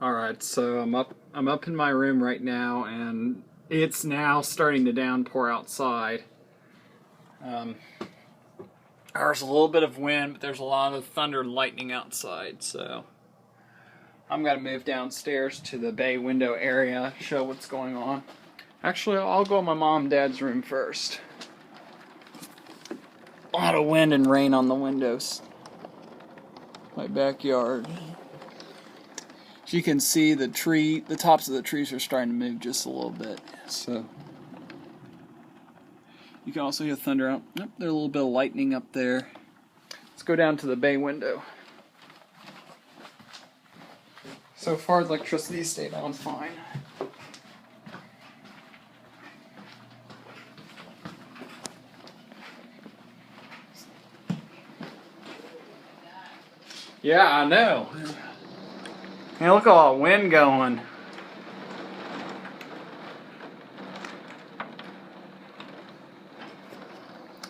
All right, so I'm up in my room right now, and it's now starting to downpour outside. There's a little bit of wind, but there's a lot of thunder and lightning outside, so I'm gonna move downstairs to the bay window area, show what's going on. Actually, I'll go in my mom and dad's room first. A lot of wind and rain on the windows. My backyard. As you can see, the tops of the trees are starting to move just a little bit. So you can also hear thunder out. Yep, there's a little bit of lightning up there. Let's go down to the bay window. So far, the electricity stayed on fine. Yeah, I know. Hey, look at all the wind going.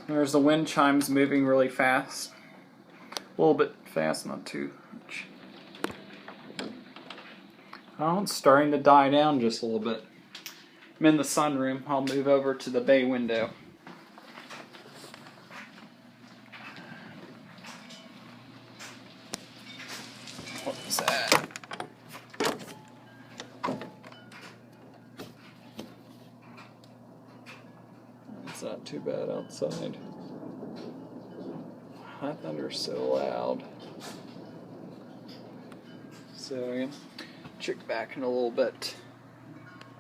There's the wind chimes moving really fast. A little bit fast, not too much. Oh, it's starting to die down just a little bit. I'm in the sunroom. I'll move over to the bay window. What was that? It's not too bad outside. That thunder's so loud. So, yeah, check back in a little bit.